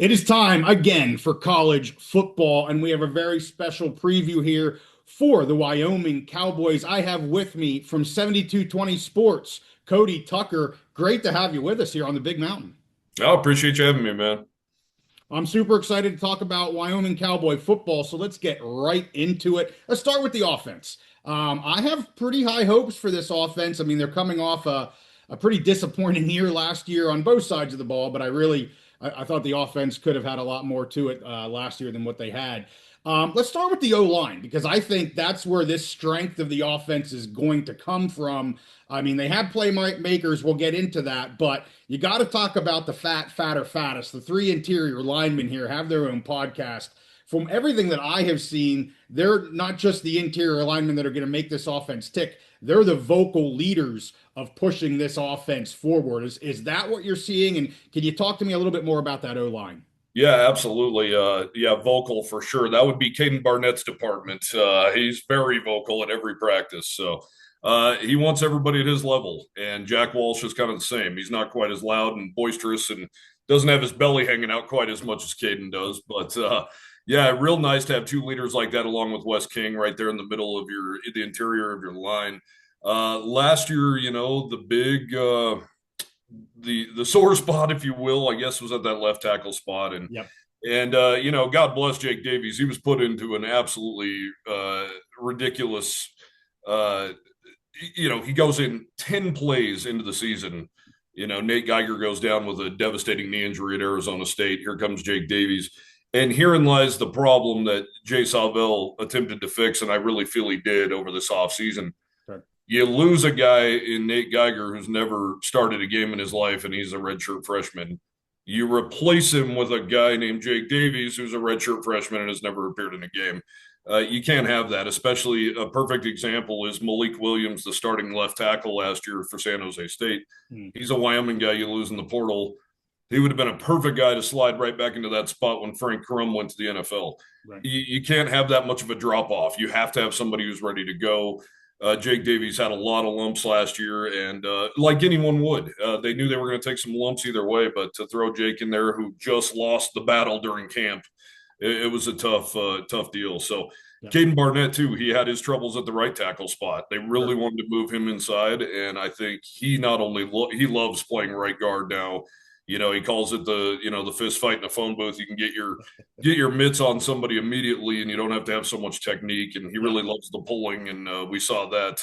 It is time again for college football, and we have a very special preview here for the Wyoming Cowboys. I have with me from 7220 Sports, Cody Tucker. Great to have you with us here on the Big Mountain. I appreciate you having me, man. I'm super excited to talk about Wyoming Cowboy football, so let's get right into it. Let's start with the offense. I have pretty high hopes for this offense. I mean, they're coming off a pretty disappointing year last year on both sides of the ball, but I thought the offense could have had a lot more to it last year than what they had. Let's start with the O-line because I think that's where this strength of the offense is going to come from. I mean, they have playmakers. We'll get into that, but you got to talk about the fatter, fattest. The three interior linemen here have their own podcast. From everything that I have seen, they're not just the interior linemen that are going to make this offense tick. They're the vocal leaders of pushing this offense forward. Is that what you're seeing? And can you talk to me a little bit more about that O-line? Yeah, absolutely. Yeah, vocal for sure. That would be Caden Barnett's department. He's very vocal at every practice. So he wants everybody at his level. And Jack Walsh is kind of the same. He's not quite as loud and boisterous and doesn't have his belly hanging out quite as much as Caden does. But yeah, real nice to have two leaders like that along with Wes King right there in the middle of the interior of your line. Last year, the big the sore spot, if you will, I guess, was at that left tackle spot, and Yep. God bless Jake Davies. He was put into an absolutely ridiculous. Uh, he goes in 10 plays into the season. Nate Geiger goes down with a devastating knee injury at Arizona State. Here comes Jake Davies. And herein lies the problem that Jay Salvell attempted to fix, and I really feel he did over this offseason. Okay. You lose a guy in Nate Geiger who's never started a game in his life, and he's a redshirt freshman. You replace him with a guy named Jake Davies, who's a redshirt freshman and has never appeared in a game. You can't have that, especially a perfect example is Malik Williams, the starting left tackle last year for San Jose State. Mm. He's a Wyoming guy you lose in the portal. He would have been a perfect guy to slide right back into that spot when Frank Crum went to the NFL. Right. You can't have that much of a drop off. You have to have somebody who's ready to go. Jake Davies had a lot of lumps last year, and like anyone would, they knew they were going to take some lumps either way. But to throw Jake in there, who just lost the battle during camp, it was a tough deal. So, Yep. Caden Barnett too, he had his troubles at the right tackle spot. They really wanted to move him inside, and I think he not only he loves playing right guard now. He calls it the fist fight in a phone booth. You can get your mitts on somebody immediately, and you don't have to have so much technique. And he really loves the pulling, and we saw that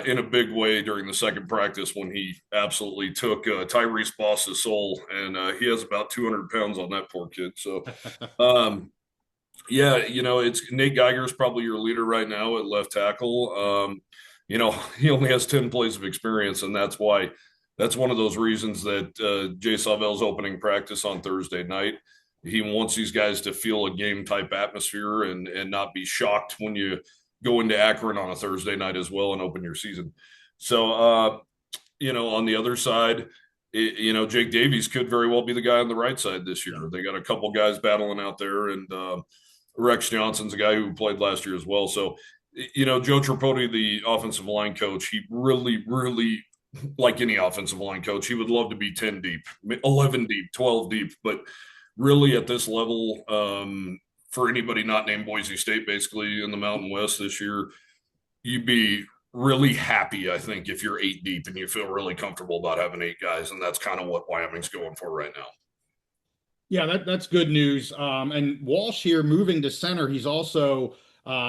in a big way during the second practice when he absolutely took Tyrese Boss's soul, and he has about 200 pounds on that poor kid. So, yeah, it's Nate Geiger is probably your leader right now at left tackle. He only has 10 plays of experience, and that's why. That's one of those reasons that Jay Salvell's opening practice on Thursday night. He wants these guys to feel a game type atmosphere and not be shocked when you go into Akron on a Thursday night as well and open your season. So, on the other side, Jake Davies could very well be the guy on the right side this year. They got a couple guys battling out there, and Rex Johnson's a guy who played last year as well. So, Joe Tripodi, the offensive line coach, he really, really like any offensive line coach, he would love to be 10 deep, 11 deep, 12 deep. But really at this level, for anybody not named Boise State, basically in the Mountain West this year, you'd be really happy, I think, if you're 8 deep and you feel really comfortable about having 8 guys. And that's kind of what Wyoming's going for right now. Yeah, that's good news. And Walsh here moving to center. He's also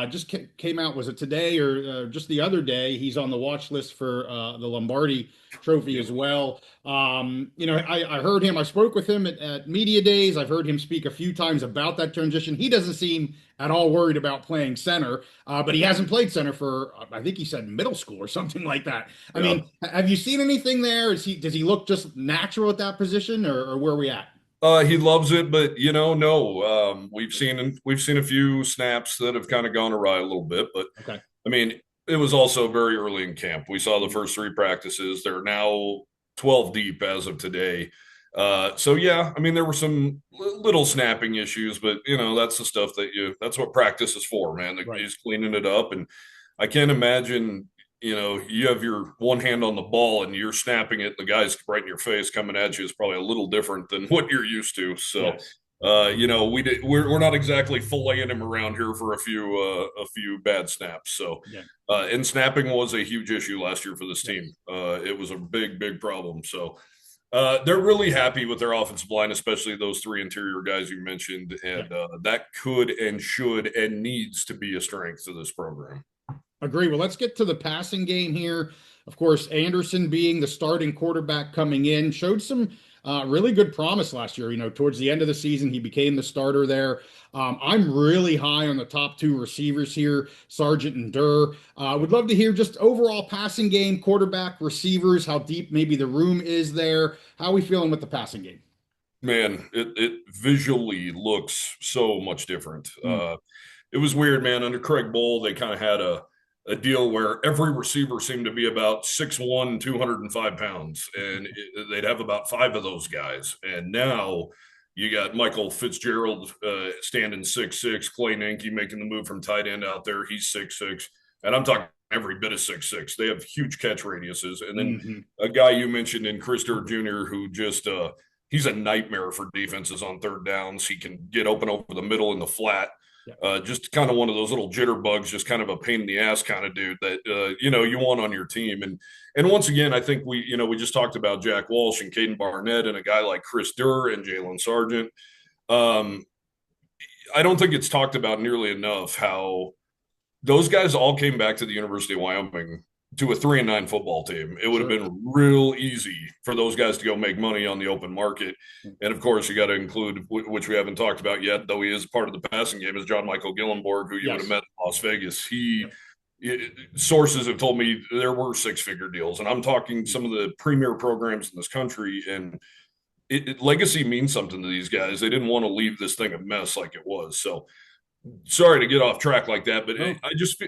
just came out. Was it today or just the other day? He's on the watch list for the Lombardi Trophy as well. I heard him. I spoke with him at media days. I've heard him speak a few times about that transition. He doesn't seem at all worried about playing center, but he hasn't played center for I think he said middle school or something like that. I mean, have you seen anything there? Does he look just natural at that position, or where are we at? He loves it, but no. We've seen a few snaps that have kind of gone awry a little bit, but Okay. I mean, it was also very early in camp. We saw the first 3 practices. They're now 12 deep as of today. So yeah, I mean, there were some little snapping issues, but that's the stuff that's what practice is for, man. Right. He's cleaning it up, and I can't imagine you have your one hand on the ball and you're snapping it, the guy's right in your face coming at you is probably a little different than what you're used to. So, Yes. we're not exactly filleting him around here for a few bad snaps. So, Yeah. and snapping was a huge issue last year for this team. It was a big problem. So, they're really happy with their offensive line, especially those three interior guys you mentioned, Yeah. and that could and should and needs to be a strength of this program. Agree. Well, let's get to the passing game here. Of course, Anderson being the starting quarterback coming in showed some really good promise last year. Towards the end of the season, he became the starter there. I'm really high on the top two receivers here, Sargent and Durr. Would love to hear just overall passing game, quarterback, receivers, how deep maybe the room is there. How are we feeling with the passing game? Man, it visually looks so much different. Mm, It was weird, man. Under Craig Bowl, they kind of had a deal where every receiver seemed to be about 6'1", 205 pounds, and they'd have about five of those guys. And now you got Michael Fitzgerald standing 6'6", Clay Nanke making the move from tight end out there. He's 6'6", and I'm talking every bit of 6'6". They have huge catch radiuses. And then mhm. a guy you mentioned in Chris Durr Jr., who just he's a nightmare for defenses on third downs. He can get open over the middle and the flat. Yeah. Just kind of one of those little jitterbugs, just kind of a pain in the ass kind of dude that you want on your team. And once again, I think we just talked about Jack Walsh and Caden Barnett and a guy like Chris Durr and Jalen Sargent. Um, I don't think it's talked about nearly enough how those guys all came back to the University of Wyoming to a 3-9 football team. It would have Sure. been real easy for those guys to go make money on the open market. And of course, you got to include, which we haven't talked about yet, though he is part of the passing game, is John Michael Gillenborg, who you would have Yes. met in Las Vegas. Yep. Sources have told me there were six-figure deals, and I'm talking some of the premier programs in this country. And legacy means something to these guys. They didn't want to leave this thing a mess like it was. So sorry to get off track like that, but Oh,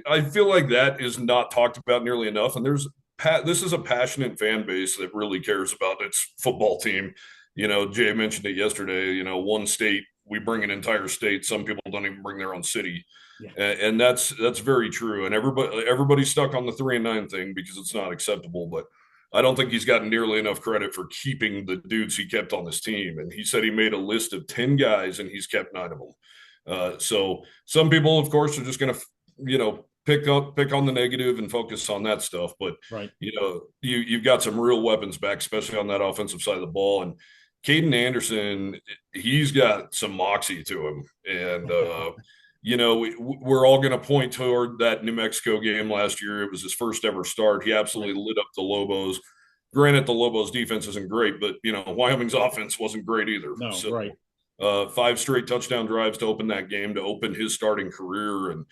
I feel like that is not talked about nearly enough. And this is a passionate fan base that really cares about its football team. Jay mentioned it yesterday. One state, we bring an entire state. Some people don't even bring their own city, yeah. and that's very true. And everybody's stuck on the 3-9 thing because it's not acceptable. But I don't think he's gotten nearly enough credit for keeping the dudes he kept on this team. And he said he made a list of 10 guys, and he's kept 9 of them. So some people, of course, are just going to, pick on the negative and focus on that stuff. But, Right. you've got some real weapons back, especially on that offensive side of the ball. And Caden Anderson, he's got some moxie to him. And, we're all going to point toward that New Mexico game last year. It was his first ever start. He absolutely lit up the Lobos. Granted, the Lobos defense isn't great, but, Wyoming's offense wasn't great either. No, So, right. 5 straight touchdown drives to open that game, to open his starting career. And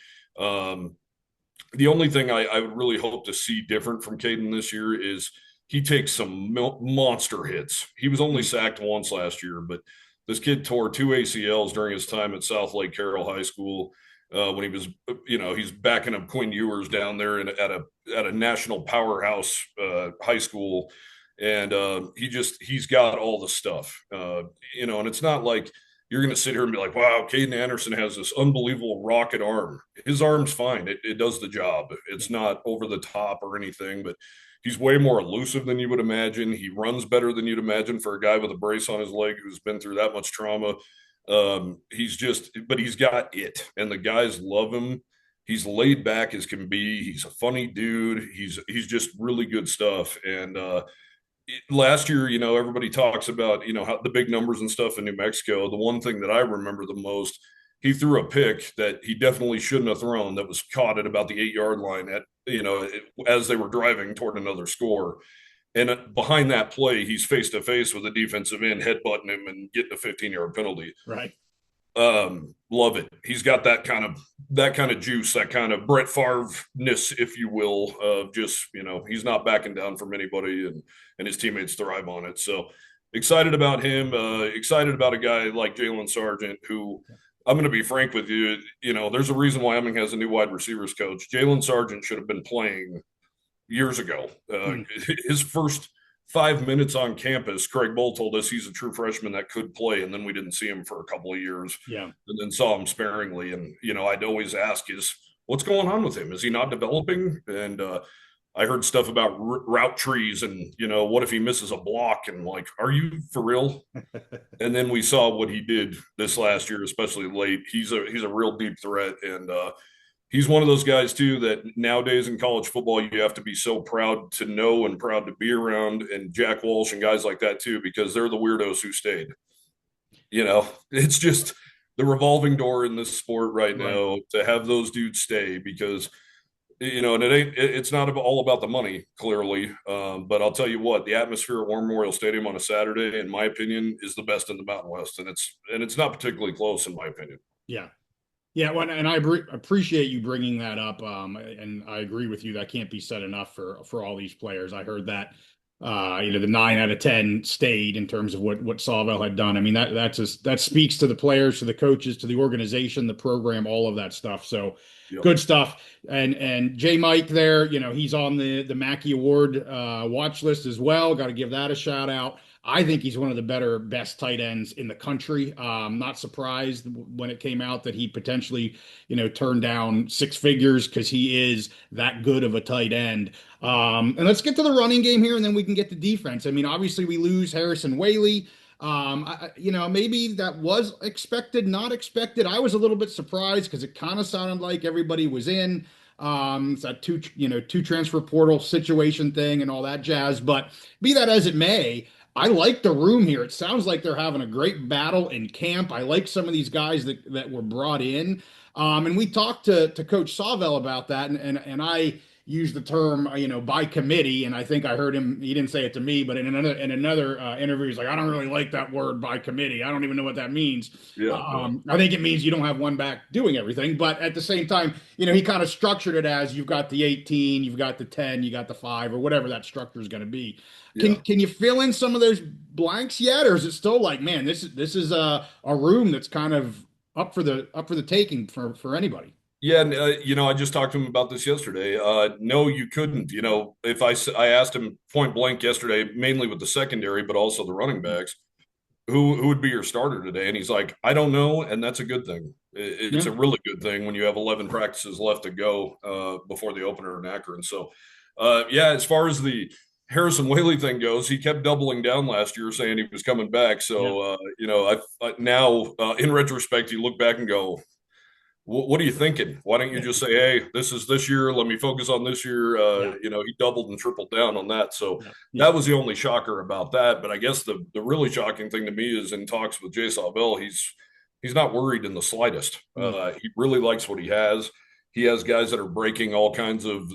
the only thing I would really hope to see different from Caden this year is he takes some monster hits. He was only sacked once last year, but this kid tore 2 ACLs during his time at South Lake Carroll High School. When he was, he's backing up Quinn Ewers down there at a national powerhouse high school. And he's got all the stuff, and it's not like you're going to sit here and be like, wow, Caden Anderson has this unbelievable rocket arm. His arm's fine. It does the job. It's not over the top or anything, but he's way more elusive than you would imagine. He runs better than you'd imagine for a guy with a brace on his leg who's been through that much trauma. But he's got it, and the guys love him. He's laid back as can be. He's a funny dude. He's just really good stuff. And last year, everybody talks about, how the big numbers and stuff in New Mexico. The one thing that I remember the most, he threw a pick that he definitely shouldn't have thrown that was caught at about the 8-yard line as they were driving toward another score. And behind that play, he's face to face with a defensive end, headbutting him and getting a 15-yard penalty. Right. Love it. He's got that kind of juice, that kind of Brett Favre-ness, if you will, of just, he's not backing down from anybody, and his teammates thrive on it. So excited about him, excited about a guy like Jalen Sargent, who I'm going to be frank with you, there's a reason Wyoming has a new wide receivers coach. Jalen Sargent should have been playing years ago. His first 5 minutes on campus, Craig Bowl told us he's a true freshman that could play, and then we didn't see him for a couple of years. Yeah. And then saw him sparingly. And, I'd always ask what's going on with him? Is he not developing? And I heard stuff about route trees and, what if he misses a block? And like, are you for real? And then we saw what he did this last year, especially late. He's a real deep threat. And, he's one of those guys too that nowadays in college football you have to be so proud to know and proud to be around, and Jack Walsh and guys like that too, because they're the weirdos who stayed. It's just the revolving door in this sport right Right. now to have those dudes stay, because and it's not all about the money, clearly. But I'll tell you what, the atmosphere at War Memorial Stadium on a Saturday, in my opinion, is the best in the Mountain West, and it's not particularly close, in my opinion. Yeah. Yeah, well, and I appreciate you bringing that up, and I agree with you. That can't be said enough for all these players. I heard that, the 9 out of 10 stayed in terms of what Sawvell had done. I mean, that speaks to the players, to the coaches, to the organization, the program, all of that stuff. So Yep. good stuff. And J Mike there, he's on the Mackey Award watch list as well. Got to give that a shout out. I think he's one of the best tight ends in the country. Not surprised when it came out that he potentially, turned down 6 figures because he is that good of a tight end. And let's get to the running game here, and then we can get to defense. I mean, obviously we lose Harrison Whaley. Maybe that was expected, not expected. I was a little bit surprised because it kind of sounded like everybody was in. It's that two transfer portal situation thing and all that jazz. But be that as it may, I like the room here. It sounds like they're having a great battle in camp. I like some of these guys that were brought in. And we talked to Coach Sawvell about that, and I used the term, by committee. And I think I heard him. He didn't say it to me, but in another interview, he's like, I don't really like that word, by committee. I don't even know what that means. Yeah, I think it means you don't have one back doing everything. But at the same time, he kind of structured it as you've got the 18, you've got the 10, you got the 5, or whatever that structure is going to be. yeah. Can you fill in some of those blanks yet, or is it still like, man, this is a room that's kind of up for the taking for anybody? Yeah, and, I just talked to him about this yesterday. No, you couldn't. If I asked him point blank yesterday, mainly with the secondary, but also the running backs, who would be your starter today? And he's like, I don't know, and that's a good thing. It's Yeah. a really good thing when you have 11 practices left to go before the opener in Akron. So, yeah, as far as the Harrison Whaley thing goes, he kept doubling down last year, saying he was coming back. Yeah. So, now in retrospect, you look back and go, what are you thinking? Why don't you just say, hey, this is this year. Let me focus on this year. Yeah. He doubled and tripled down on that. So Yeah. Yeah. that was the only shocker about that. But I guess the really shocking thing to me is in talks with Jay Sawvell, he's not worried in the slightest. He really likes what he has. He has guys that are breaking all kinds of,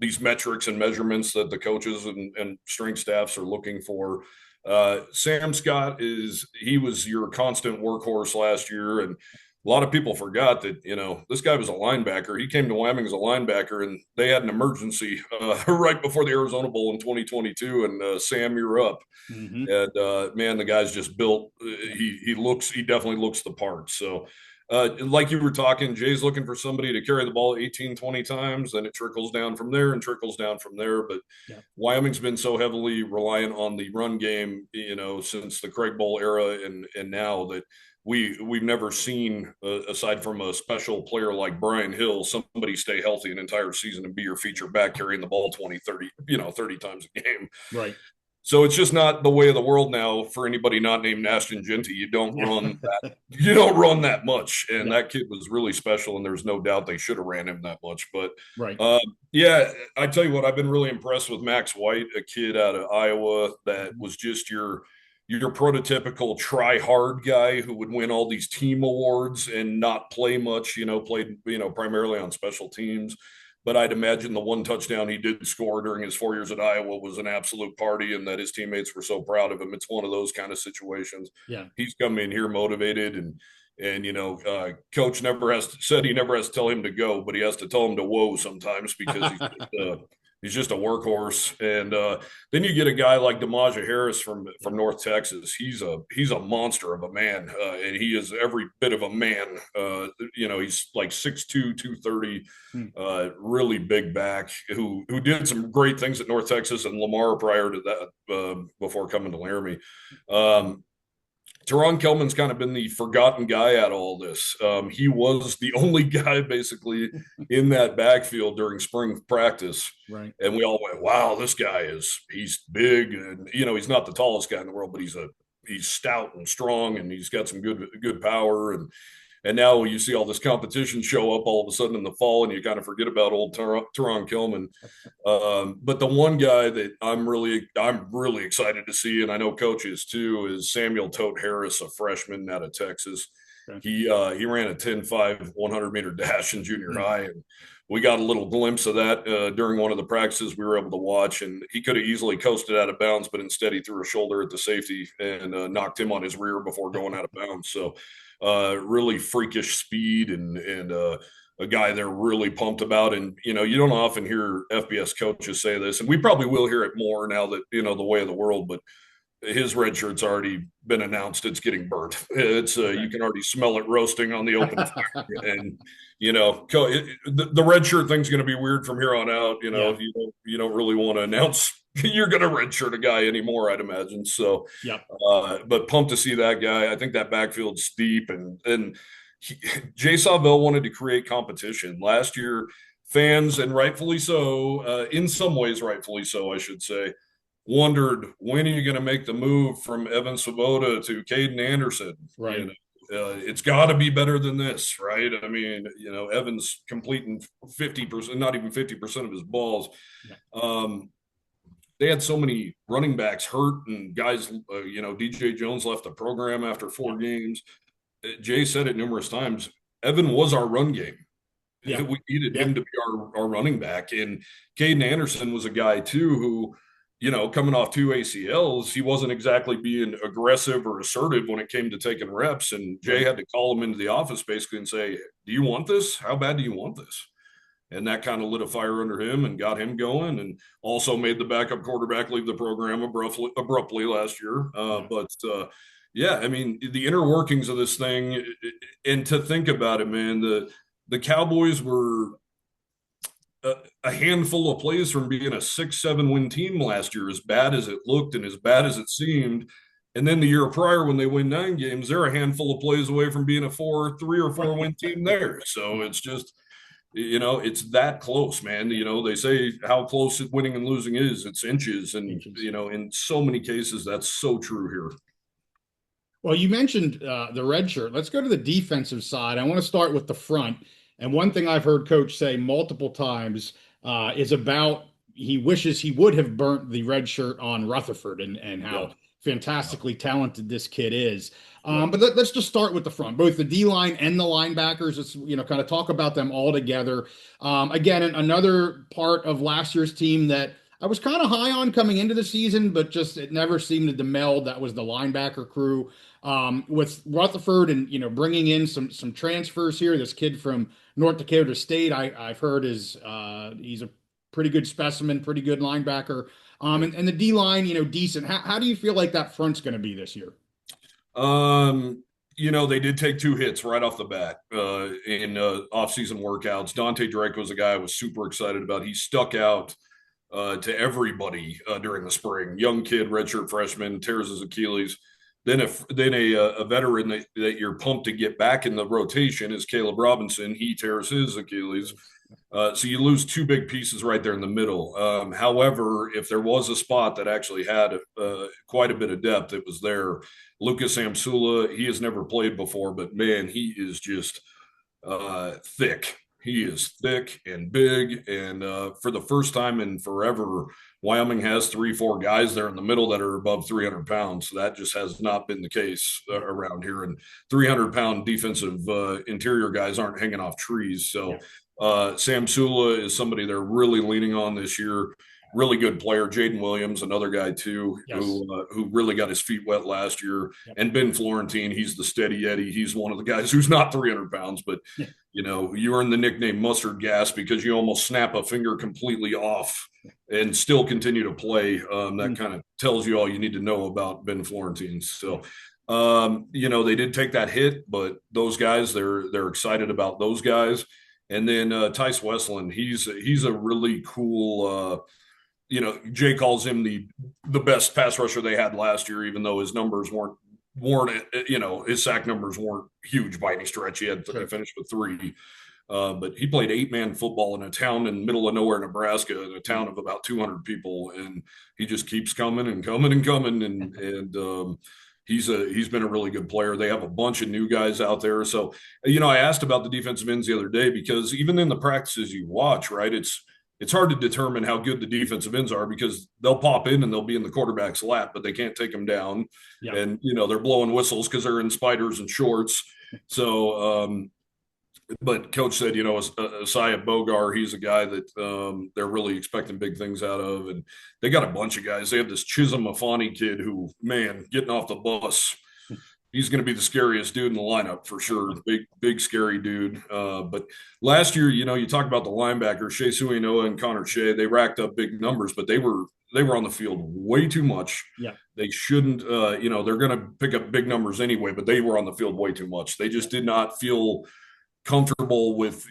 these metrics and measurements that the coaches and strength staffs are looking for. Sam Scott he was your constant workhorse last year, and a lot of people forgot that, this guy was a linebacker. He came to Wyoming as a linebacker, and they had an emergency right before the Arizona Bowl in 2022. And Sam, you're up. Hmm. And man, the guy's just built. He definitely looks the part. So, like you were talking, Jay's looking for somebody to carry the ball 18, 20 times. Then it trickles down from there and trickles down from there. But Yeah. Wyoming's been so heavily reliant on the run game, since the Craig Bowl era and now that we've never seen, aside from a special player like Brian Hill, somebody stay healthy an entire season and be your feature back carrying the ball 20, 30, 30 times a game. Right. So it's just not the way of the world now for anybody not named Ashton Genty. You don't run that. You don't run that much, and Yeah. that kid was really special. And there's no doubt they should have ran him that much. But Right. yeah, I tell you what, I've been really impressed with Max White, a kid out of Iowa that was just your prototypical try hard guy who would win all these team awards and not play much. Played primarily on special teams. But I'd imagine the one touchdown he did score during his 4 years at Iowa was an absolute party, and that his teammates were so proud of him. It's one of those kind of situations. Yeah. He's come in here motivated, and coach said he never has to tell him to go, but he has to tell him to whoa sometimes, because he's just a workhorse. And then you get a guy like Demaja Harris from North Texas. He's a monster of a man, and he is every bit of a man. He's like 6'2", 230, really big back, who did some great things at North Texas and Lamar prior to that, before coming to Laramie. Teron Kelman's kind of been the forgotten guy out of all this. He was the only guy basically in that backfield during spring practice. Right. And we all went, wow, this guy he's big. And, he's not the tallest guy in the world, but he's stout and strong, and he's got some good power. And now you see all this competition show up all of a sudden in the fall, and you kind of forget about old Teron Kelman. But the one guy that I'm really excited to see, and I know Coach is too, is Samuel Tote Harris, a freshman out of Texas. Okay. He ran a 10.5 100-meter dash in junior high, and we got a little glimpse of that during one of the practices we were able to watch. And he could have easily coasted out of bounds, but instead he threw a shoulder at the safety and knocked him on his rear before going out of bounds. So really freakish speed and a guy they're really pumped about. And, you don't often hear FBS coaches say this, and we probably will hear it more now that, the way of the world, but his red shirt's already been announced. It's getting burnt. It's you can already smell it roasting on the open fire. And, the red shirt thing's going to be weird from here on out. You don't really want to announce you're going to red shirt a guy anymore, I'd imagine. So, but pumped to see that guy. I think that backfield's deep, and Jay Sawvell wanted to create competition last year. Fans, and rightfully so, in some ways, rightfully so, I should say, wondered, when are you going to make the move from Evan Swoboda to Caden Anderson? Right. It's got to be better than this, right? I mean, Evan's completing 50%, not even 50% of his balls. Yeah. They had so many running backs hurt, and guys, DJ Jones left the program after 4 games. Jay said it numerous times. Evan was our run game. Yeah. We needed him to be our running back. And Caden Anderson was a guy too who, coming off 2 ACLs, he wasn't exactly being aggressive or assertive when it came to taking reps. And Jay had to call him into the office basically and say, do you want this? How bad do you want this? And that kind of lit a fire under him and got him going, and also made the backup quarterback leave the program abruptly last year. Yeah, I mean, the inner workings of this thing, and to think about it, man, the Cowboys were a handful of plays from being a 6-7 win team last year, as bad as it looked and as bad as it seemed. And then the year prior, when they win 9 games, they're a handful of plays away from being a 3 or 4 win team there. So it's just, it's that close, man. They say how close winning and losing is. It's inches. And, in so many cases, that's so true here. Well, you mentioned the red shirt. Let's go to the defensive side. I want to start with the front. And one thing I've heard Coach say multiple times is about he wishes he would have burnt the red shirt on Rutherford and how fantastically talented this kid is. But let's just start with the front, both the D-line and the linebackers. Let's, kind of talk about them all together. Again, another part of last year's team that I was kind of high on coming into the season, but just it never seemed to meld. That was the linebacker crew. With Rutherford and, bringing in some transfers here. This kid from North Dakota State, I've heard he's a pretty good specimen, pretty good linebacker. And the D-line, decent. How do you feel like that front's going to be this year? They did take 2 hits right off the bat in off-season workouts. Dante Drake was a guy I was super excited about. He stuck out to everybody during the spring. Young kid, redshirt freshman, tears his Achilles. Then a veteran that you're pumped to get back in the rotation is Caleb Robinson. He tears his Achilles. So you lose 2 big pieces right there in the middle. However, if there was a spot that actually had quite a bit of depth, it was there. Lucas Amsula, he has never played before, but man, he is just thick. He is thick and big. And for the first time in forever, Wyoming has 3-4 guys there in the middle that are above 300 pounds. So that just has not been the case around here. And 300-pound defensive interior guys aren't hanging off trees. So Sam Sula is somebody they're really leaning on this year. Really good player. Jaden Williams, another guy too, who really got his feet wet last year. Yep. And Ben Florentine, he's the steady Eddie. He's one of the guys who's not 300 pounds, but you earn the nickname Mustard Gas because you almost snap a finger completely off and still continue to play. That kind of tells you all you need to know about Ben Florentine. So, they did take that hit, but those guys, they're excited about those guys. And then Tice Westland, he's a really cool. Jay calls him the best pass rusher they had last year, even though his numbers weren't weren't, his sack numbers weren't huge by any stretch. He finished with 3. But he played 8-man football in a town in the middle of nowhere, Nebraska, in a town of about 200 people, and he just keeps coming and coming and coming, and he's been a really good player. They have a bunch of new guys out there. So, I asked about the defensive ends the other day because even in the practices you watch, right, it's hard to determine how good the defensive ends are because they'll pop in and they'll be in the quarterback's lap, but they can't take them down. Yeah. And, they're blowing whistles because they're in spiders and shorts. So, but coach said, Asaya Bogar, he's a guy that they're really expecting big things out of. And they got a bunch of guys. They have this Chisholm Afani kid who, man, getting off the bus, he's going to be the scariest dude in the lineup for sure. Big, scary dude. But last year, you talk about the linebackers, Shea Suinoa and Connor Shea, they racked up big numbers, but they were on the field way too much. Yeah. They shouldn't, they're going to pick up big numbers anyway, but they were on the field way too much. They just did not feel comfortable with,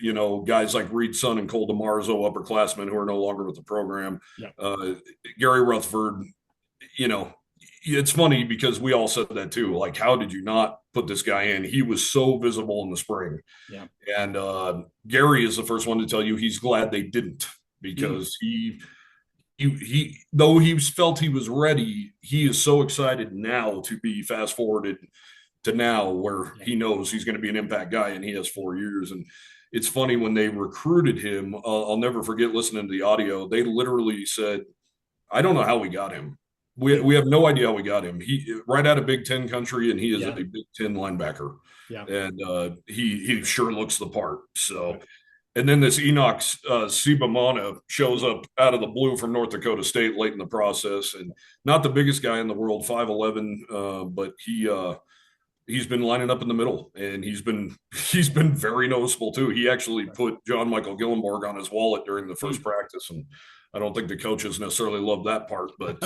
guys like Reed Son and Cole DeMarzo, upperclassmen who are no longer with the program. Yeah. Gary Rutherford, it's funny because we all said that too. Like, how did you not put this guy in? He was so visible in the spring. Yeah. And Gary is the first one to tell you he's glad they didn't because he though he felt he was ready, he is so excited now to be fast forwarded to now where he knows he's going to be an impact guy and he has 4 years. And it's funny when they recruited him, I'll never forget listening to the audio. They literally said, I don't know how we got him. We have no idea how we got him. He right out of Big Ten country, and he is a Big Ten linebacker. Yeah. And he sure looks the part. So, and then this Enoch Sibamana shows up out of the blue from North Dakota State late in the process, and not the biggest guy in the world, 5'11", but he's been lining up in the middle, and he's been very noticeable too. He actually put John Michael Gillenborg on his wallet during the first practice, and I don't think the coaches necessarily love that part, but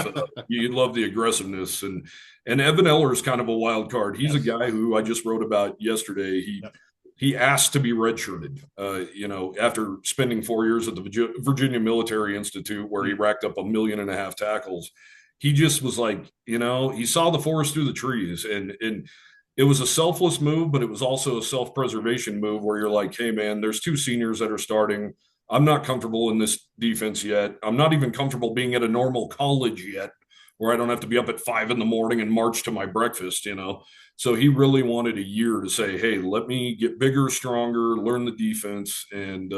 you love the aggressiveness. And Evan Eller is kind of a wild card. He's a guy who I just wrote about yesterday. He asked to be redshirted, after spending 4 years at the Virginia Military Institute, where he racked up 1.5 million tackles. He just was like, he saw the forest through the trees, and it was a selfless move, but it was also a self-preservation move where you're like, hey, man, there's 2 seniors that are starting. I'm not comfortable in this defense yet. I'm not even comfortable being at a normal college yet where I don't have to be up at 5 a.m. and march to my breakfast, So he really wanted a year to say, hey, let me get bigger, stronger, learn the defense, and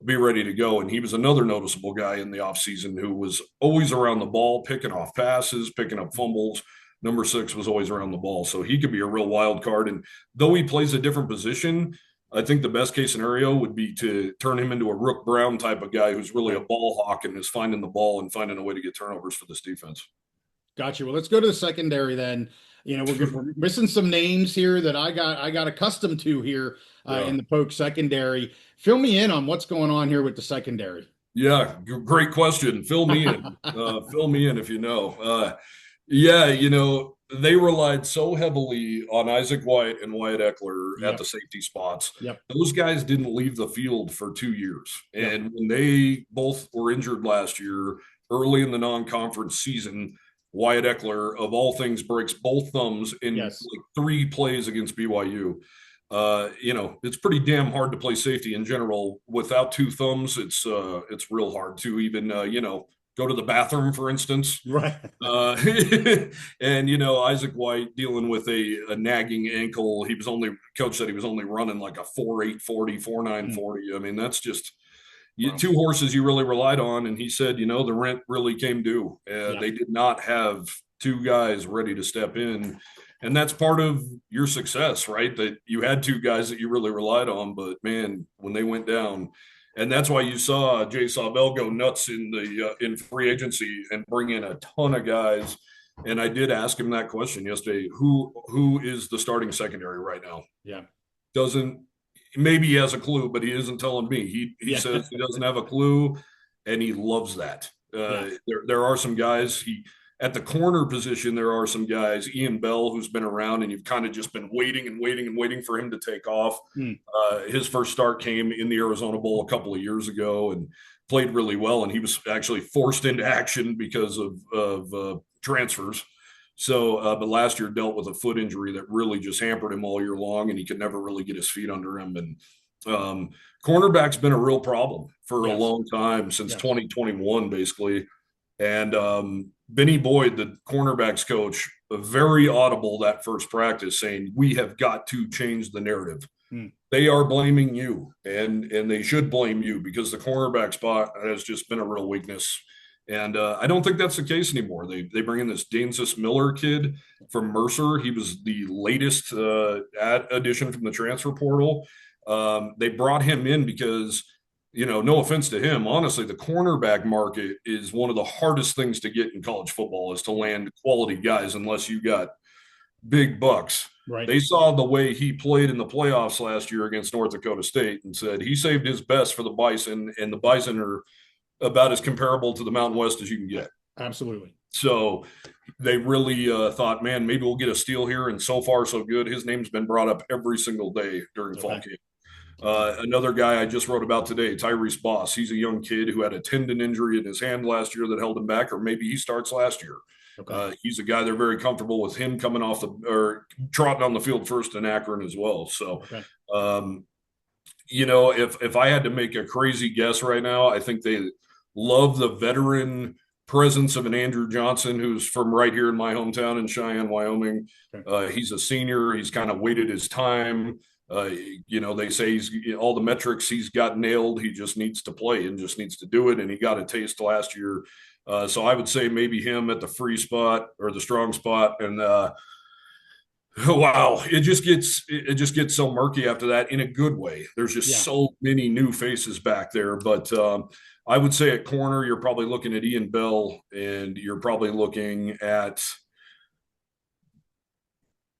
be ready to go. And he was another noticeable guy in the offseason who was always around the ball, picking off passes, picking up fumbles. Number 6 was always around the ball. So he could be a real wild card. And though he plays a different position, I think the best case scenario would be to turn him into a Rook Brown type of guy who's really a ball hawk and is finding the ball and finding a way to get turnovers for this defense. Gotcha. Well, let's go to the secondary then. We're missing some names here that I got accustomed to here in the Polk secondary. Fill me in on what's going on here with the secondary. Yeah, great question. Fill me in. Fill me in if you know. They relied so heavily on Isaac White and Wyatt Eckler at the safety spots. Yep. Those guys didn't leave the field for 2 years. And when they both were injured last year, early in the non-conference season, Wyatt Eckler, of all things, breaks both thumbs in like 3 plays against BYU. It's pretty damn hard to play safety in general. Without 2 thumbs, it's real hard to even, go to the bathroom, for instance. Right. And Isaac White dealing with a nagging ankle. Coach said he was only running like a 4.8 40, 4.9 40. I mean, that's just 2 horses you really relied on. And he said, the rent really came due. They did not have 2 guys ready to step in. And that's part of your success, right? That you had 2 guys that you really relied on, but man, when they went down, and that's why you saw Jay Sawbell go nuts in free agency and bring in a ton of guys. And I did ask him that question yesterday: who is the starting secondary right now? Yeah, maybe he has a clue, but he isn't telling me. He says he doesn't have a clue, and he loves that. There are some guys at the corner position. There are some guys, Ian Bell, who's been around, and you've kind of just been waiting for him to take off. His first start came in the Arizona Bowl a couple of years ago and played really well. And he was actually forced into action because of transfers. So, but last year dealt with a foot injury that really just hampered him all year long, and he could never really get his feet under him. And cornerback's been a real problem for a Yes. long time, since Yes. 2021, basically. And Benny Boyd, the cornerbacks coach, very audible that first practice, saying, "We have got to change the narrative. They are blaming you, and they should blame you, because the cornerback spot has just been a real weakness." And I don't think that's the case anymore. They bring in this Danzus Miller kid from Mercer. He was the latest addition from the transfer portal. They brought him in because, no offense to him, honestly, the cornerback market is one of the hardest things to get in college football, is to land quality guys unless you got big bucks. Right. They saw the way he played in the playoffs last year against North Dakota State and said he saved his best for the Bison, and the Bison are about as comparable to the Mountain West as you can get. Absolutely. So they really thought, man, maybe we'll get a steal here. And so far, so good. His name's been brought up every single day during fall camp. Another guy I just wrote about today, Tyrese Boss. He's a young kid who had a tendon injury in his hand last year that held him back, or maybe he starts last year. He's a guy they're very comfortable with him coming off or trotting on the field first in Akron as well. So, if I had to make a crazy guess right now, I think they love the veteran presence of an Andrew Johnson, who's from right here in my hometown in Cheyenne, Wyoming. He's a senior. He's kind of waited his time. They say he's all the metrics he's got nailed. He just needs to play and just needs to do it. And he got a taste last year. So I would say maybe him at the free spot or the strong spot. And wow, it just gets so murky after that, in a good way. There's just so many new faces back there. But I would say at corner, you're probably looking at Ian Bell, and you're probably looking at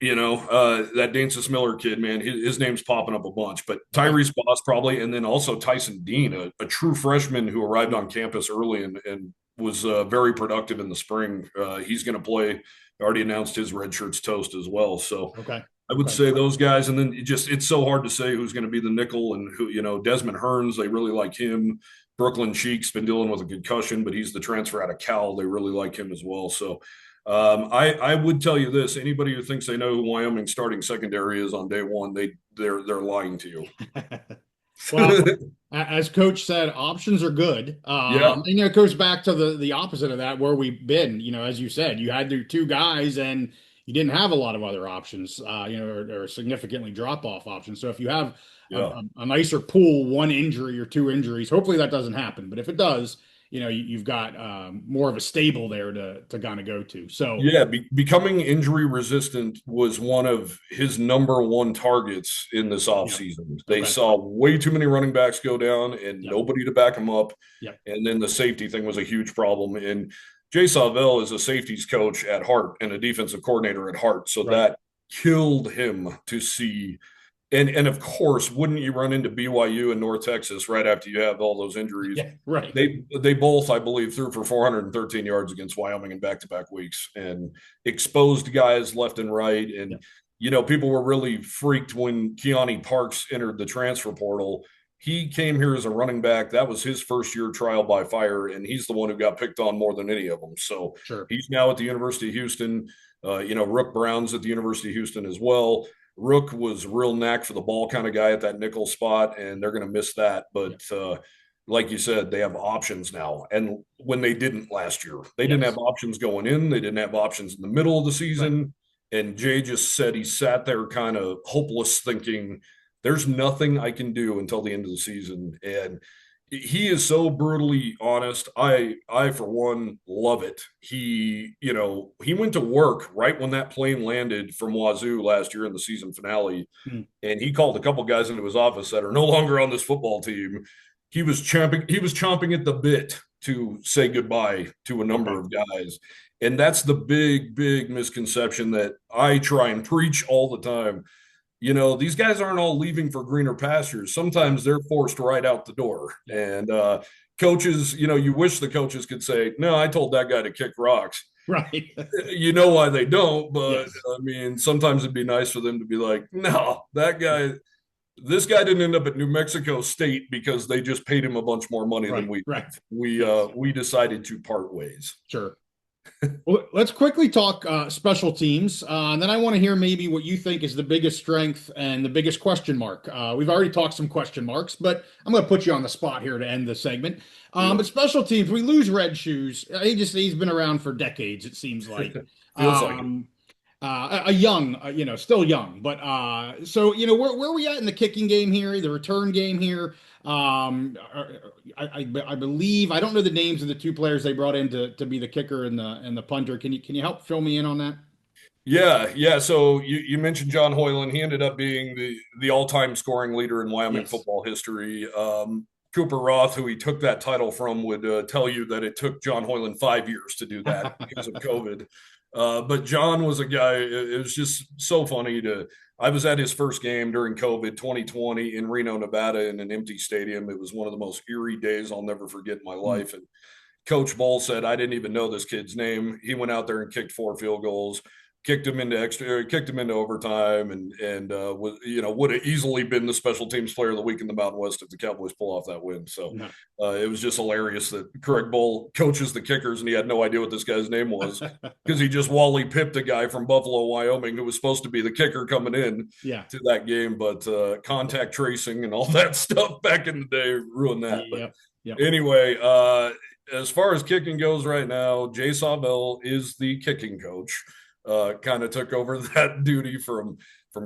that Dances Miller kid, man. His name's popping up a bunch, but Tyrese Boss probably, and then also Tyson Dean, a true freshman who arrived on campus early and was very productive in the spring. He's going to play. Already announced his red shirt's toast as well. So I would say those guys, and then it's so hard to say who's going to be the nickel, and who, Desmond Hearns, they really like him. Brooklyn Cheek's been dealing with a concussion, but he's the transfer out of Cal. They really like him as well. So I would tell you this: anybody who thinks they know who Wyoming's starting secondary is on day one, they're lying to you. Well, as Coach said, options are good. And it goes back to the opposite of that, where we've been. As you said, you had your two guys, and you didn't have a lot of other options. Or significantly drop off options. So if you have a nicer pool, one injury or two injuries, hopefully that doesn't happen. But if it does, you've got more of a stable there to kind of go to. So becoming injury resistant was one of his number one targets in this offseason. They saw way too many running backs go down and nobody to back them up. And then the safety thing was a huge problem. And Jay Savell is a safeties coach at heart and a defensive coordinator at heart. So that killed him to see. And of course, wouldn't you run into BYU and North Texas right after you have all those injuries? Yeah, right. They both, I believe, threw for 413 yards against Wyoming in back-to-back weeks and exposed guys left and right. And, people were really freaked when Keone Parks entered the transfer portal. He came here as a running back. That was his first year trial by fire, and he's the one who got picked on more than any of them. So he's now at the University of Houston. Rook Brown's at the University of Houston as well. Rook was real knack for the ball kind of guy at that nickel spot, and they're going to miss that. But like you said, they have options now. And when they didn't last year, they didn't have options going in. They didn't have options in the middle of the season. And Jay just said he sat there kind of hopeless, thinking there's nothing I can do until the end of the season. And he is so brutally honest. I for one love it. He went to work right when that plane landed from Wazoo last year in the season finale, and he called a couple guys into his office that are no longer on this football team. He was chomping at the bit to say goodbye to a number of guys. And that's the big, big misconception that I try and preach all the time. These guys aren't all leaving for greener pastures. Sometimes they're forced right out the door. And coaches, you wish the coaches could say, no, I told that guy to kick rocks. Right. You know why they don't, but I mean, sometimes it'd be nice for them to be like, no, this guy didn't end up at New Mexico State because they just paid him a bunch more money than we did. We decided to part ways. Sure. Well, let's quickly talk special teams, and then I want to hear maybe what you think is the biggest strength and the biggest question mark. We've already talked some question marks, but I'm going to put you on the spot here to end the segment. Yeah. But special teams, we lose Red Shoes. He's been around for decades, it seems like. Feels like it. Um, a young, still young, but so where are we at in the kicking game here, the return game here? I believe I don't know the names of the two players they brought in to be the kicker and the punter. Can you help fill me in on that? Yeah, yeah. So you mentioned John Hoyland. He ended up being the all-time scoring leader in Wyoming Yes. football history. Cooper Roth, who he took that title from, would tell you that it took John Hoyland 5 years to do that because of COVID. But John was a guy. It was just so funny to. I was at his first game during COVID 2020 in Reno, Nevada, in an empty stadium. It was one of the most eerie days I'll never forget in my Mm. life. And Coach Bull said, I didn't even know this kid's name. He went out there and kicked 4 field goals, kicked him into overtime, and was would have easily been the special teams player of the week in the Mountain West if the Cowboys pull off that win. So No. it was just hilarious that Craig Bull coaches the kickers and he had no idea what this guy's name was because he just Wally pipped a guy from Buffalo, Wyoming, who was supposed to be the kicker coming in Yeah. to that game, but contact tracing and all that stuff back in the day ruined that. But Yep. Yep. anyway, as far as kicking goes right now, Jay Sawbell is the kicking coach. Kind of took over that duty from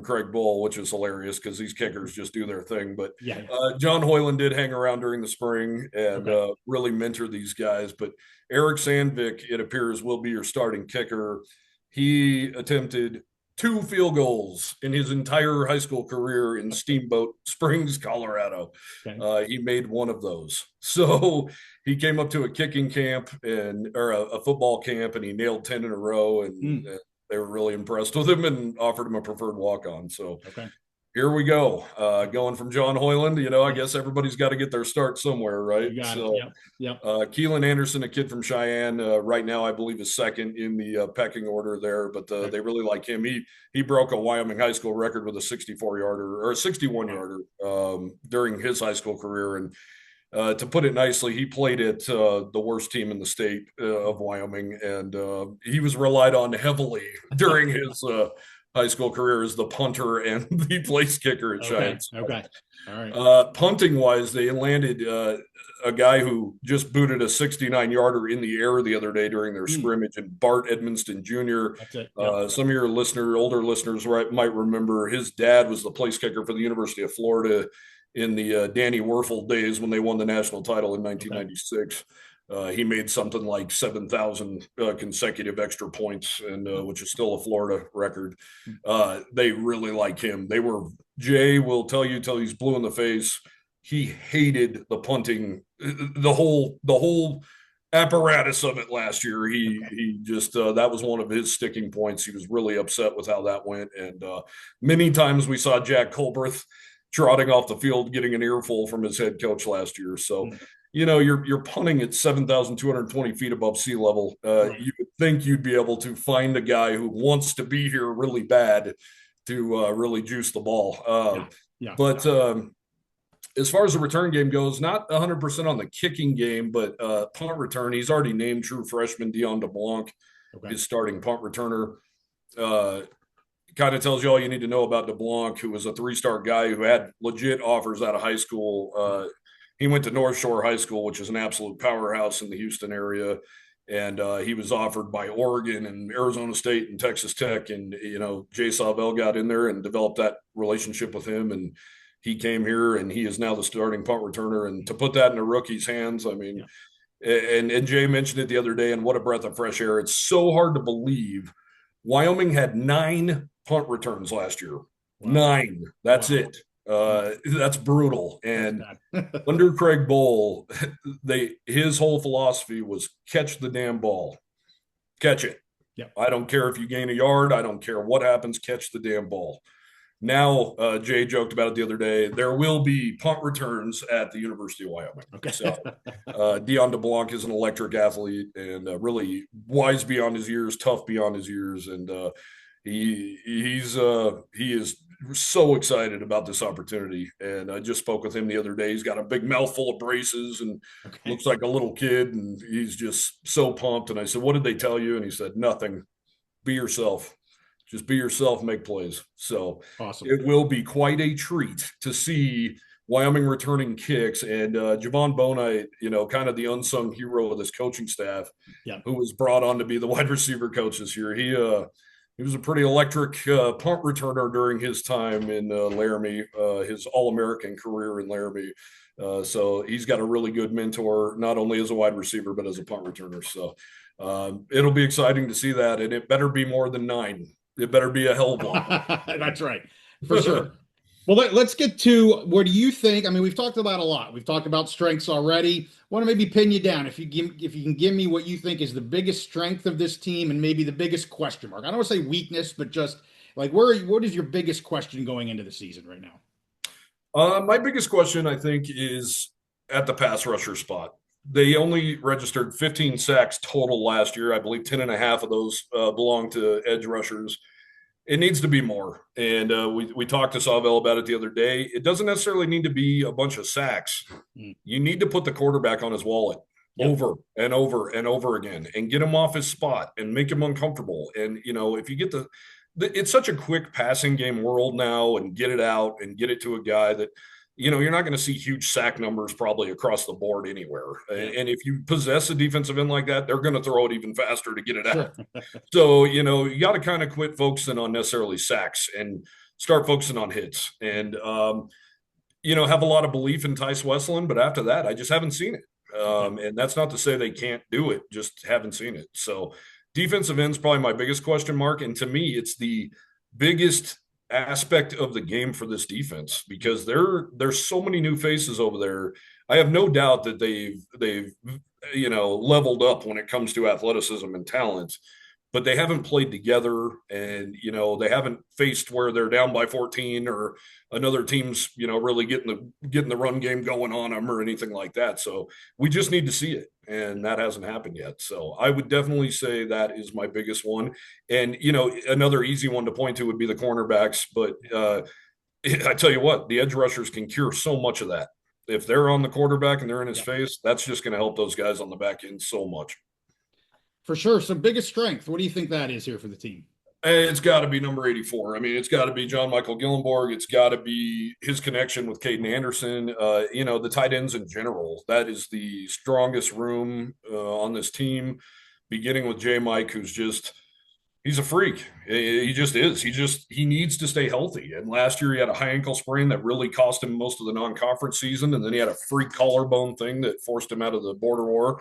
Craig Bull, which is hilarious because these kickers just do their thing. But Yeah. John Hoyland did hang around during the spring and Okay. really mentor these guys. But Eric Sandvik, it appears, will be your starting kicker. He attempted 2 field goals in his entire high school career in Steamboat Springs, Colorado. Okay. He made one of those. So he came up to a kicking camp or a football camp and he nailed 10 in a row and Mm. they were really impressed with him and offered him a preferred walk-on. So Okay. here we go. Going from John Hoyland, I guess everybody's got to get their start somewhere, right? You got it. So Yep. Yep. Keelan Anderson, a kid from Cheyenne, right now I believe is second in the pecking order there, but Okay. they really like him. He broke a Wyoming high school record with a 64-yarder or a 61 Wow. yarder during his high school career, and to put it nicely, he played at the worst team in the state of Wyoming, and he was relied on heavily during his high school career as the punter and the place kicker at Okay. Cheyenne. Okay. All right. Punting wise, they landed a guy who just booted a 69-yarder in the air the other day during their Mm. scrimmage, and Bart Edmonston Jr. That's it. Yep. Some of your older listeners, might remember his dad was the place kicker for the University of Florida in the Danny Werfel days when they won the national title in 1996. He made something like 7,000 consecutive extra points, and which is still a Florida record. They really like him. Jay will tell you till he's blue in the face. He hated the punting, the whole apparatus of it last year. He just that was one of his sticking points. He was really upset with how that went, and many times we saw Jack Colbreth trotting off the field, getting an earful from his head coach last year. So, Mm. You're punting at 7,220 feet above sea level. Right. You would think you'd be able to find a guy who wants to be here really bad to really juice the ball. Yeah. Yeah. But as far as the return game goes, not 100% on the kicking game, but punt return, he's already named true freshman Dion DeBlanc, Okay. his starting punt returner. Kind of tells you all you need to know about DeBlanc, who was a 3-star guy who had legit offers out of high school. He went to North Shore High School, which is an absolute powerhouse in the Houston area. And he was offered by Oregon and Arizona State and Texas Tech. And, Jay Sawbell got in there and developed that relationship with him. And he came here and he is now the starting punt returner. And to put that in a rookie's hands, I mean, and Jay mentioned it the other day, and what a breath of fresh air. It's so hard to believe. Wyoming had 9 punt returns last year. Wow. 9. That's Wow. it. That's brutal. And That's under Craig Bull, his whole philosophy was catch the damn ball. Catch it. Yep. I don't care if you gain a yard. I don't care what happens. Catch the damn ball. Now, Jay joked about it the other day. There will be punt returns at the University of Wyoming. Okay. So, Dion DeBlanc is an electric athlete and really wise beyond his years, tough beyond his years, and he is so excited about this opportunity. And I just spoke with him the other day. He's got a big mouthful of braces and Okay. looks like a little kid, and he's just so pumped. And I said, "What did they tell you?" And he said, "Nothing. Be yourself. Just be yourself, make plays." So Awesome. it will be quite a treat to see Wyoming returning kicks, and Javon Bonite, kind of the unsung hero of this coaching staff, Yeah. who was brought on to be the wide receiver coach this year. He was a pretty electric punt returner during his time in Laramie, his All-American career in Laramie. So he's got a really good mentor, not only as a wide receiver, but as a punt returner. So it'll be exciting to see that. And it better be more than 9. It better be a hell of a lot. That's right, for sure. Well, let's get to what do you think? I mean, we've talked about a lot. We've talked about strengths already. Want to maybe pin you down if you can give me what you think is the biggest strength of this team and maybe the biggest question mark. I don't want to say weakness, but just like what is your biggest question going into the season right now? My biggest question, I think, is at the pass rusher spot. They only registered 15 sacks total last year. I believe 10 and a half of those belong to edge rushers. It needs to be more. And we talked to Savell about it the other day. It doesn't necessarily need to be a bunch of sacks. You need to put the quarterback on his wallet over and over and over again and get him off his spot and make him uncomfortable. And, if you get it's such a quick passing game world now, and get it out and get it to a guy that, you're not going to see huge sack numbers probably across the board anywhere. And if you possess a defensive end like that, they're going to throw it even faster to get it out. So, you got to kind of quit focusing on necessarily sacks and start focusing on hits and, have a lot of belief in Tice Westland. But after that, I just haven't seen it. And that's not to say they can't do it, just haven't seen it. So defensive end's probably my biggest question mark. And to me, it's the biggest aspect of the game for this defense, because there's so many new faces over there. I have no doubt that they've leveled up when it comes to athleticism and talent, but they haven't played together, and they haven't faced where they're down by 14 or another team's really getting the run game going on them or anything like that. So we just need to see it, and that hasn't happened yet. So I would definitely say that is my biggest one. And another easy one to point to would be the cornerbacks, but I tell you what, the edge rushers can cure so much of that. If they're on the quarterback and they're in his face, that's just going to help those guys on the back end so much. For sure. So biggest strength, what do you think that is here for the team? It's got to be number 84. I mean, it's got to be John Michael Gillenborg. It's got to be his connection with Caden Anderson. The tight ends in general. That is the strongest room on this team, beginning with J. Mike, he's a freak. He just is. He needs to stay healthy. And last year he had a high ankle sprain that really cost him most of the non-conference season. And then he had a freak collarbone thing that forced him out of the border war.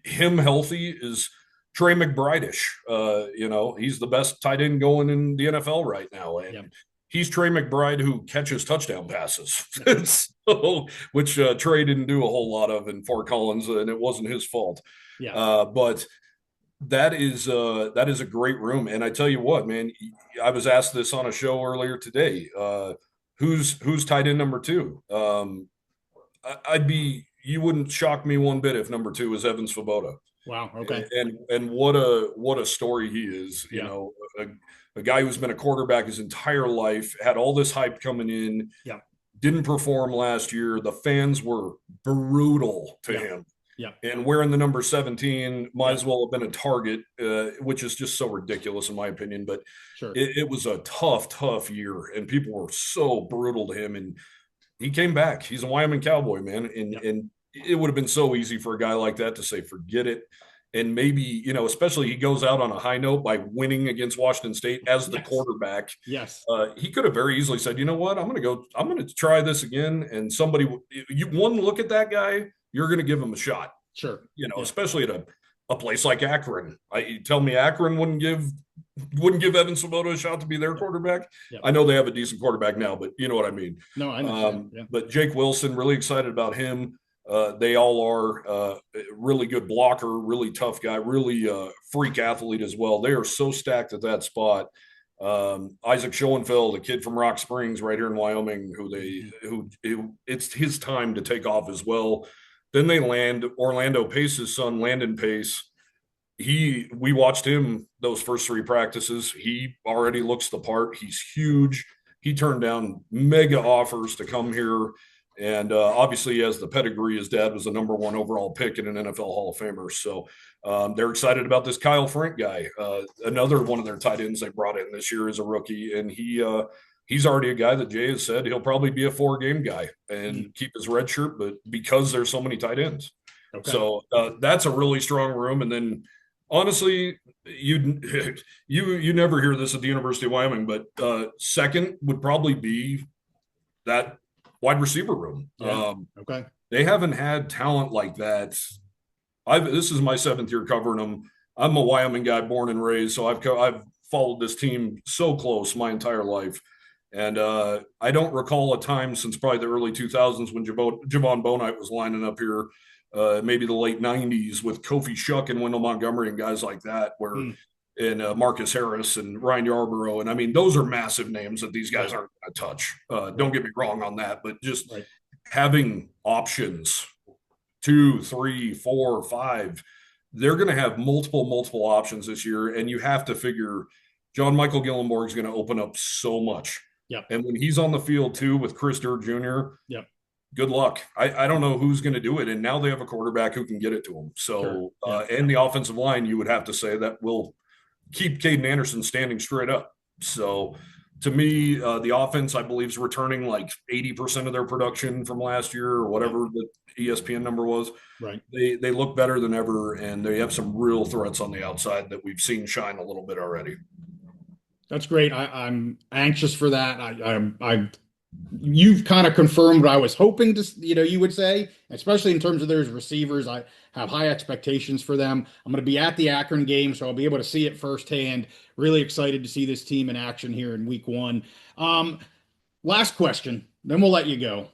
Him healthy is Trey McBride-ish. He's the best tight end going in the NFL right now. And he's Trey McBride who catches touchdown passes, which Trey didn't do a whole lot of in Fort Collins, and it wasn't his fault. But that is a great room. And I tell you what, man, I was asked this on a show earlier today. Who's tight end number 2? You wouldn't shock me one bit if number 2 is Evan Svoboda. Wow. Okay. And what a story he is. A guy who's been a quarterback his entire life, had all this hype coming in. Didn't perform last year. The fans were brutal to him. And wearing the number 17 might as well have been a target, which is just so ridiculous in my opinion. But it was a tough year, and people were so brutal to him. And he came back. He's a Wyoming Cowboy, man. And it would have been so easy for a guy like that to say, forget it. And maybe, especially he goes out on a high note by winning against Washington State as the quarterback. He could have very easily said, you know what, I'm going to try this again. And one look at that guy, you're going to give him a shot. Especially at a place like Akron. You tell me Akron wouldn't give Evan Svoboda a shot to be their quarterback. I know they have a decent quarterback now, but you know what I mean. No, I know. But Jake Wilson, really excited about him. They all are really good blocker, really tough guy, really freak athlete as well. They are so stacked at that spot. Isaac Schoenfeld, a kid from Rock Springs right here in Wyoming, who it's his time to take off as well. Then they land Orlando Pace's son, Landon Pace, we watched him those first three practices. He already looks the part. He's huge. He turned down mega offers to come here. And obviously, he has the pedigree. His dad was the number one overall pick and an NFL Hall of Famer. So they're excited about this Kyle Frank guy. Another one of their tight ends they brought in this year is a rookie. And he's already a guy that Jay has said he'll probably be a 4-game guy and keep his red shirt, but because there's so many tight ends. Okay. So that's a really strong room. And then honestly, you never hear this at the University of Wyoming, but second would probably be that wide receiver room. Yeah. Okay. They haven't had talent like that. This is my 7th year covering them. I'm a Wyoming guy, born and raised, so I've followed this team so close my entire life. And I don't recall a time since probably the early 2000s when Javon Bonite was lining up here, maybe the late 90s with Kofi Shuck and Wendell Montgomery and guys like that, where and Marcus Harris and Ryan Yarborough. And I mean, those are massive names that these guys aren't going to touch. Don't get me wrong on that, but just having options 2, 3, 4, 5, they're going to have multiple options this year. And you have to figure John Michael Gillenborg is going to open up so much. Yep. And when he's on the field too with Chris Durr Jr., yep. Good luck. I don't know who's going to do it. And now they have a quarterback who can get it to him. So, Sure. And the offensive line, you would have to say that will keep Caden Anderson standing straight up. So to me, the offense, I believe, is returning like 80% of their production from last year or whatever the ESPN number was. Right. They look better than ever, and they have some real threats on the outside that we've seen shine a little bit already. That's great. I'm anxious for that. You've kind of confirmed what I was hoping to, you would say, especially in terms of their receivers. I have high expectations for them. I'm going to be at the Akron game, so I'll be able to see it firsthand. Really excited to see this team in action here in week 1. Last question, then we'll let you go.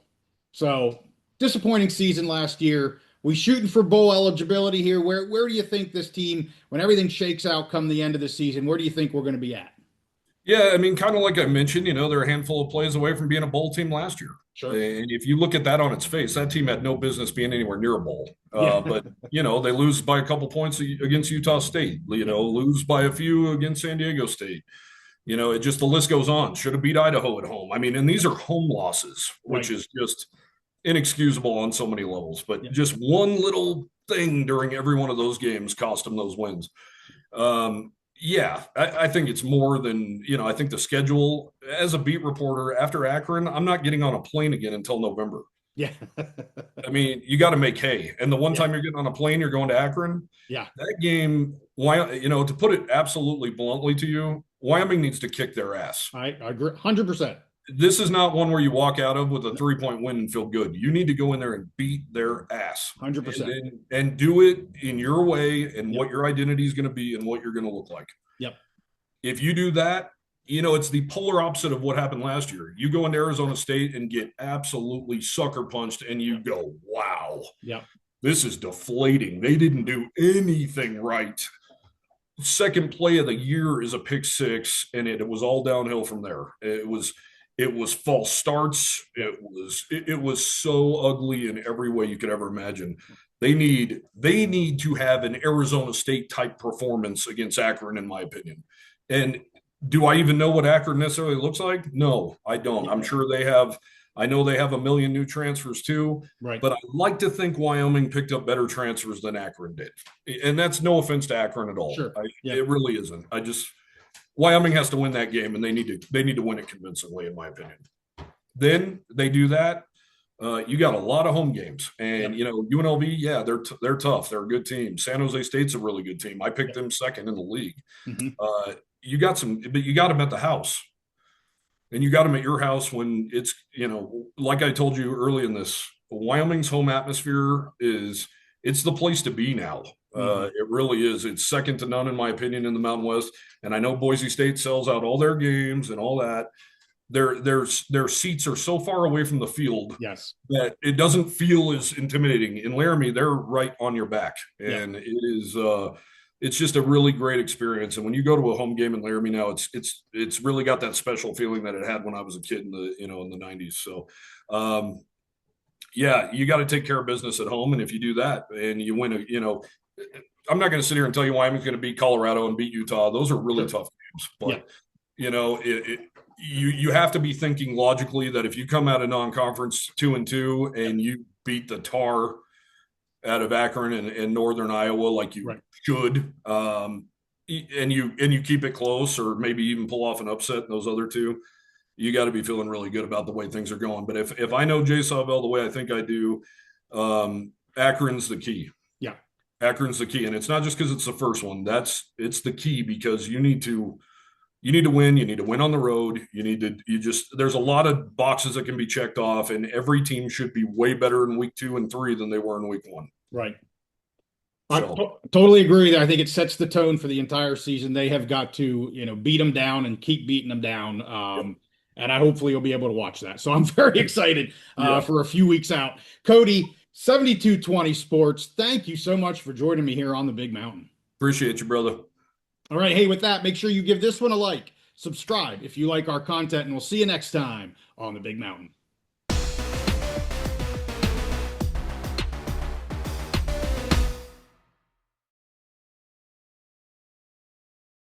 So disappointing season last year. We shooting for bowl eligibility here. Where do you think this team, when everything shakes out come the end of the season, where do you think we're going to be at? Yeah, I mean, kind of like I mentioned, they're a handful of plays away from being a bowl team last year. Sure. And if you look at that on its face, that team had no business being anywhere near a bowl. Yeah. But, they lose by a couple points against Utah State, lose by a few against San Diego State. It just, the list goes on. Should have beat Idaho at home. I mean, and these are home losses, which is just inexcusable on so many levels. But just one little thing during every one of those games cost them those wins. Yeah, I think it's more than, I think the schedule as a beat reporter after Akron, I'm not getting on a plane again until November. Yeah. I mean, you got to make hay. And the one time you're getting on a plane, you're going to Akron. Yeah. That game, to put it absolutely bluntly to you, Wyoming needs to kick their ass. I agree 100%. This is not one where you walk out of with a 3-point win and feel good. You need to go in there and beat their ass. 100%. And do it in your way and what your identity is going to be and what you're going to look like. Yep. If you do that, it's the polar opposite of what happened last year. You go into Arizona State and get absolutely sucker punched and you go, wow. Yep. This is deflating. They didn't do anything right. Second play of the year is a pick 6, and it was all downhill from there. It was false starts. It was so ugly in every way you could ever imagine. They need to have an Arizona State type performance against Akron, in my opinion. And do I even know what Akron necessarily looks like? No, I don't. I'm sure I know they have a million new transfers too. Right. But I like to think Wyoming picked up better transfers than Akron did. And that's no offense to Akron at all. Sure. It really isn't. Wyoming has to win that game, and they need to win it convincingly, in my opinion. Then they do that. You got a lot of home games, and UNLV, yeah, they're tough. They're a good team. San Jose State's a really good team. I picked them second in the league. Mm-hmm. You got but you got them at the house, and you got them at your house when it's like I told you early in this. Wyoming's home atmosphere it's the place to be now. It really is. It's second to none, in my opinion, in the Mountain West. And I know Boise State sells out all their games and all that. Their seats are so far away from the field that it doesn't feel as intimidating. In Laramie, they're right on your back, and it's just a really great experience. And when you go to a home game in Laramie now, it's really got that special feeling that it had when I was a kid in the 90s. So. Yeah, you got to take care of business at home. And if you do that and you win, I'm not going to sit here and tell you Wyoming's going to beat Colorado and beat Utah. Those are really Sure. tough games. Yeah. But, you have to be thinking logically that if you come out of non-conference 2-2 and you beat the tar out of Akron and Northern Iowa like you Right. should, and you keep it close or maybe even pull off an upset in those other two, you got to be feeling really good about the way things are going. But if I know Jay Sawvell the way I think I do, Akron's the key. Yeah. Akron's the key, and it's not just because it's the first one. It's the key because you need to win. You need to win on the road. There's a lot of boxes that can be checked off, and every team should be way better in week 2 and 3 than they were in week 1. Right. So, I totally agree. I think it sets the tone for the entire season. They have got to, beat them down and keep beating them down. And I hopefully you'll be able to watch that. So I'm very excited for a few weeks out. Cody, 7220 Sports, thank you so much for joining me here on the Big Mountain. appreciate you, brother. All right. Hey, with that, make sure you give this one a like, subscribe if you like our content, and we'll see you next time on the Big Mountain.